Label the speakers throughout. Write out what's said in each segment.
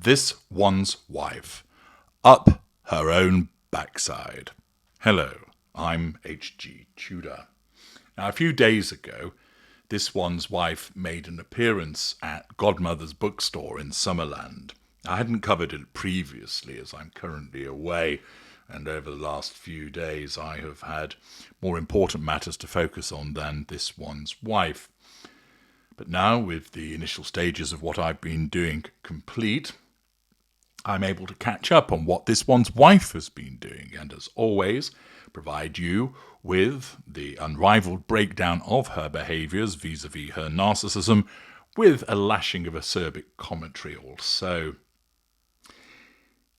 Speaker 1: This One's Wife. Up her own backside. Hello, I'm H.G. Tudor. Now, a few days ago, This One's Wife made an appearance at Godmothers bookstore in Summerland. I hadn't covered it previously as I'm currently away, and over the last few days I have had more important matters to focus on than This One's Wife. But now, with the initial stages of what I've been doing complete, I'm able to catch up on what This One's Wife has been doing, and as always, provide you with the unrivaled breakdown of her behaviours vis-à-vis her narcissism, with a lashing of acerbic commentary also.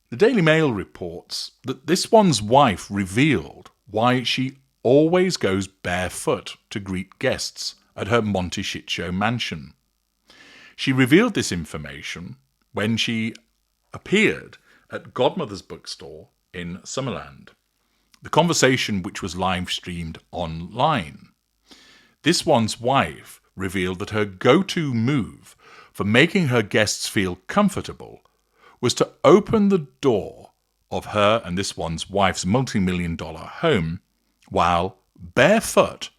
Speaker 1: The Daily Mail reports that This One's Wife revealed why she always goes barefoot to greet guests at her Montecito mansion. She revealed this information when she appeared at Godmother's bookstore in Summerland. The conversation, which was live-streamed online. This One's Wife revealed that her go-to move for making her guests feel comfortable was to open the door of her and This One's Wife's multi-million-dollar home while barefoot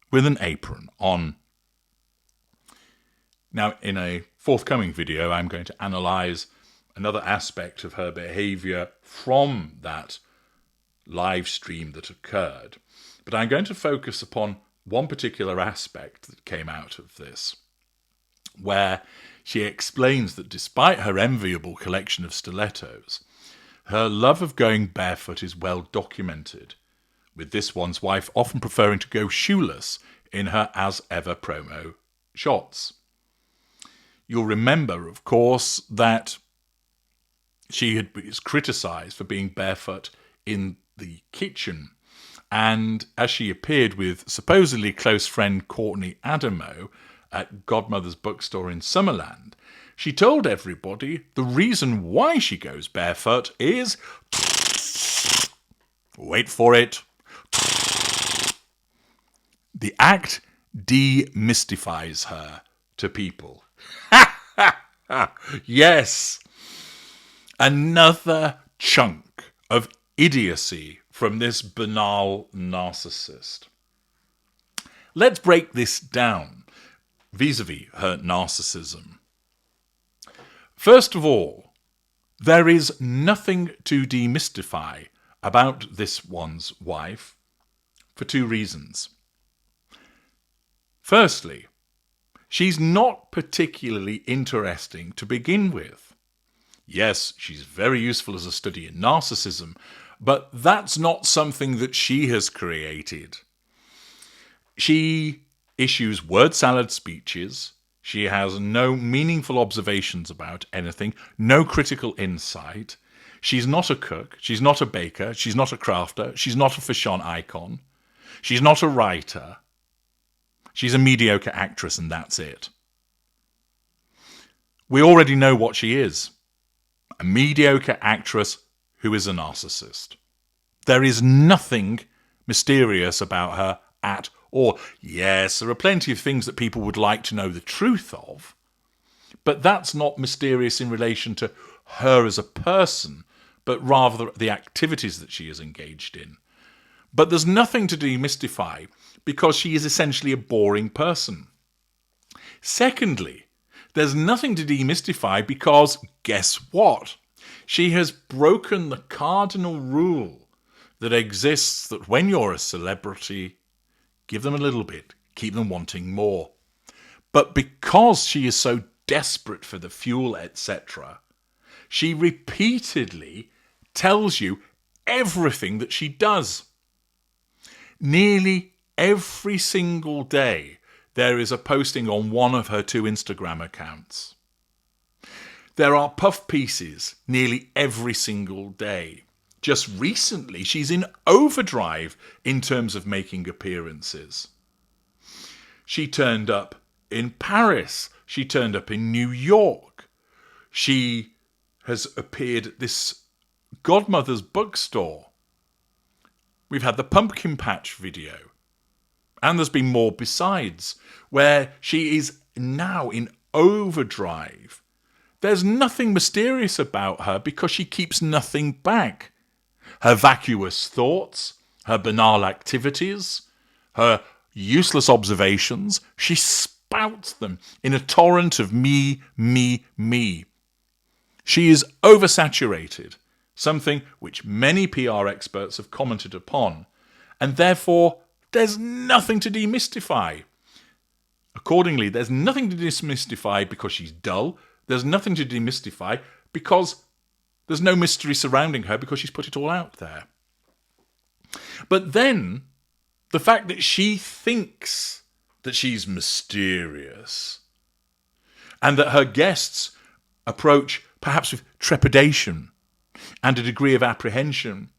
Speaker 1: with an apron on. Now, in a forthcoming video, I'm going to analyse another aspect of her behaviour from that live stream that occurred. But I'm going to focus upon one particular aspect that came out of this, where she explains that despite her enviable collection of stilettos, her love of going barefoot is well documented, with This One's Wife often preferring to go shoeless in her As Ever promo shots. You'll remember, of course, that she had been criticised for being barefoot in the kitchen, and as she appeared with supposedly close friend Courtney Adamo at Godmother's bookstore in Summerland, she told everybody the reason why she goes barefoot is, wait for it, the act demystifies her to people. Yes! Another chunk of idiocy from this banal narcissist. Let's break this down vis-à-vis her narcissism. First of all, there is nothing to demystify about This One's Wife for two reasons. Firstly, she's not particularly interesting to begin with. Yes, she's very useful as a study in narcissism, but that's not something that she has created. She issues word salad speeches. She has no meaningful observations about anything, no critical insight. She's not a cook. She's not a baker. She's not a crafter. She's not a fashion icon. She's not a writer. She's a mediocre actress, and that's it. We already know what she is. A mediocre actress who is a narcissist. There is nothing mysterious about her at all. Yes, there are plenty of things that people would like to know the truth of, but that's not mysterious in relation to her as a person, but rather the activities that she is engaged in. But there's nothing to demystify because she is essentially a boring person. Secondly, there's nothing to demystify because, guess what? She has broken the cardinal rule that exists that when you're a celebrity, give them a little bit, keep them wanting more. But because she is so desperate for the fuel, etc., she repeatedly tells you everything that she does. Nearly every single day, there is a posting on one of her two Instagram accounts. There are puff pieces nearly every single day. Just recently, she's in overdrive in terms of making appearances. She turned up in Paris. She turned up in New York. She has appeared at this Godmother's bookstore. We've had the pumpkin patch video. And there's been more besides, where she is now in overdrive, there's nothing mysterious about her because she keeps nothing back. Her vacuous thoughts, her banal activities, her useless observations, she spouts them in a torrent of me, me, me. She is oversaturated, something which many PR experts have commented upon, and therefore there's nothing to demystify. Accordingly, there's nothing to demystify because she's dull. There's nothing to demystify because there's no mystery surrounding her because she's put it all out there. But then, the fact that she thinks that she's mysterious and that her guests approach perhaps with trepidation and a degree of apprehension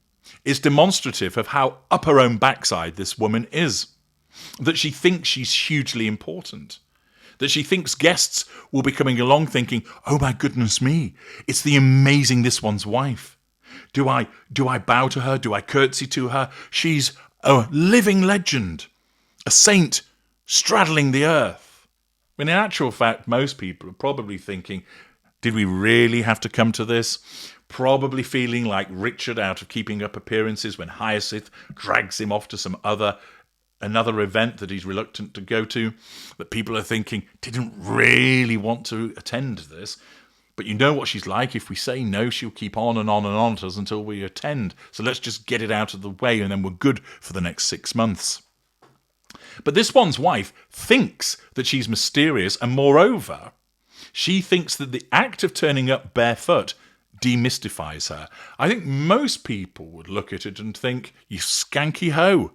Speaker 1: is demonstrative of how up her own backside this woman is. That she thinks she's hugely important. That she thinks guests will be coming along thinking, oh my goodness me, it's the amazing this one's wife. Do I bow to her? Do I curtsy to her? She's a living legend, a saint straddling the earth. When in actual fact, most people are probably thinking, did we really have to come to this? Probably feeling like Richard out of Keeping Up Appearances when Hyacinth drags him off to another event that he's reluctant to go to, that people are thinking, didn't really want to attend this. But you know what she's like. If we say no, she'll keep on and on and on to us until we attend. So let's just get it out of the way and then we're good for the next 6 months. But this one's wife thinks that she's mysterious, and moreover, she thinks that the act of turning up barefoot demystifies her. I think most people would look at it and think, you skanky hoe.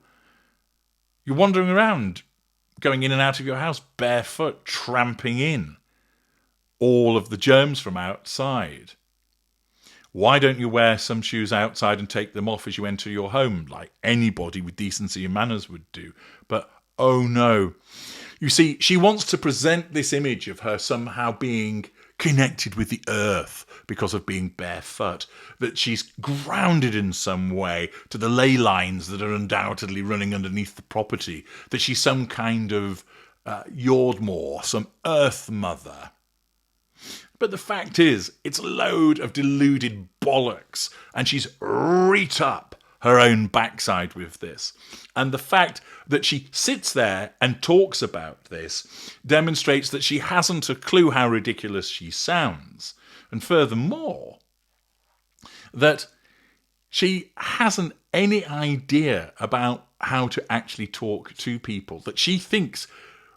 Speaker 1: You're wandering around, going in and out of your house barefoot, tramping in all of the germs from outside. Why don't you wear some shoes outside and take them off as you enter your home, like anybody with decency and manners would do? But oh no. You see, she wants to present this image of her somehow being connected with the earth because of being barefoot, that she's grounded in some way to the ley lines that are undoubtedly running underneath the property, that she's some kind of Yordmore, some earth mother. But the fact is, it's a load of deluded bollocks, and she's reet up her own backside with this. And the fact that she sits there and talks about this demonstrates that she hasn't a clue how ridiculous she sounds. And furthermore, that she hasn't any idea about how to actually talk to people, that she thinks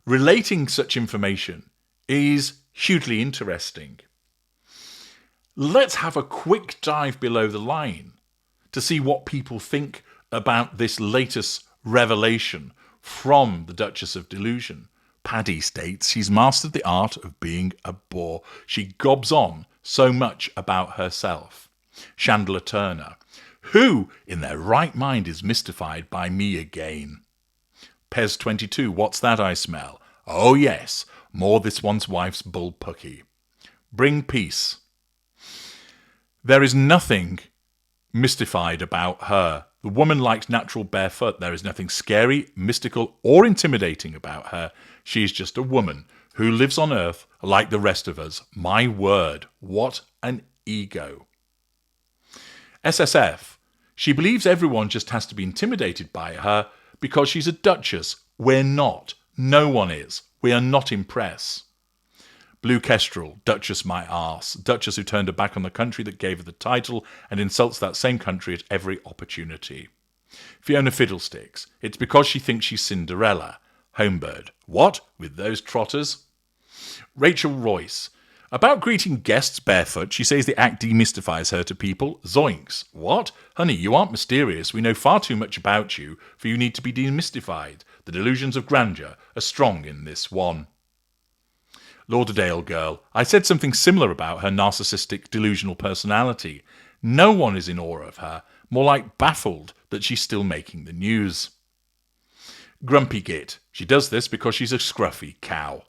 Speaker 1: relating such information is hugely interesting. Let's have a quick dive below the line to see what people think about this latest revelation from the Duchess of Delusion. Paddy states she's mastered the art of being a bore. She gobs on so much about herself. Chandler Turner, who in their right mind is mystified by me again? Pez 22, what's that I smell? Oh yes, more this one's wife's bullpucky. Bring peace. There is nothing mystified about her. The woman likes natural barefoot. There is nothing scary, mystical, or intimidating about her. She's just a woman who lives on earth like the rest of us. My word, what an ego. SSF, she believes everyone just has to be intimidated by her because she's a duchess. We're not. No one is. We are not impressed. Blue Kestrel, Duchess my arse. Duchess who turned her back on the country that gave her the title and insults that same country at every opportunity. Fiona Fiddlesticks, it's because she thinks she's Cinderella. Homebird, what? With those trotters? Rachel Royce, about greeting guests barefoot, she says the act demystifies her to people. Zoinks, what? Honey, you aren't mysterious. We know far too much about you for you need to be demystified. The delusions of grandeur are strong in this one. Lauderdale girl, I said something similar about her narcissistic delusional personality. No one is in awe of her, more like baffled that she's still making the news. Grumpy Git, she does this because she's a scruffy cow.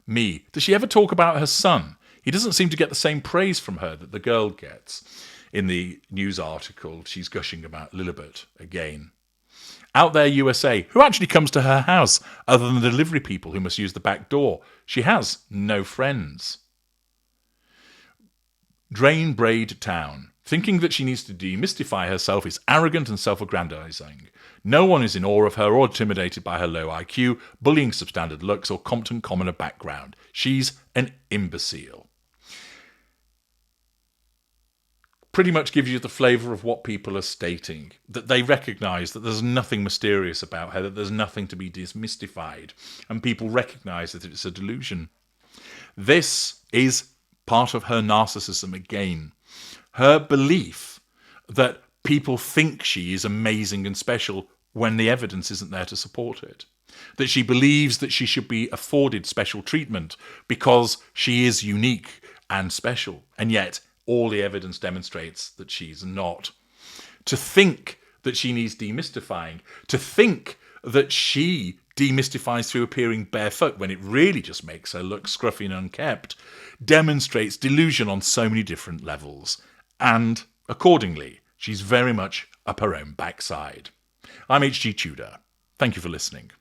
Speaker 1: Me, does she ever talk about her son? He doesn't seem to get the same praise from her that the girl gets. In the news article, she's gushing about Lilibet again. Out there USA, who actually comes to her house other than the delivery people who must use the back door? She has no friends. Drain Braid Town. Thinking that she needs to demystify herself is arrogant and self-aggrandizing. No one is in awe of her or intimidated by her low IQ, bullying substandard looks, or competent commoner background. She's an imbecile. Pretty much gives you the flavour of what people are stating. That they recognise that there's nothing mysterious about her, that there's nothing to be demystified. And people recognise that it's a delusion. This is part of her narcissism again. Her belief that people think she is amazing and special when the evidence isn't there to support it. That she believes that she should be afforded special treatment because she is unique and special. And yet all the evidence demonstrates that she's not. To think that she needs demystifying, to think that she demystifies through appearing barefoot when it really just makes her look scruffy and unkempt, demonstrates delusion on so many different levels. And accordingly, she's very much up her own backside. I'm H.G. Tudor. Thank you for listening.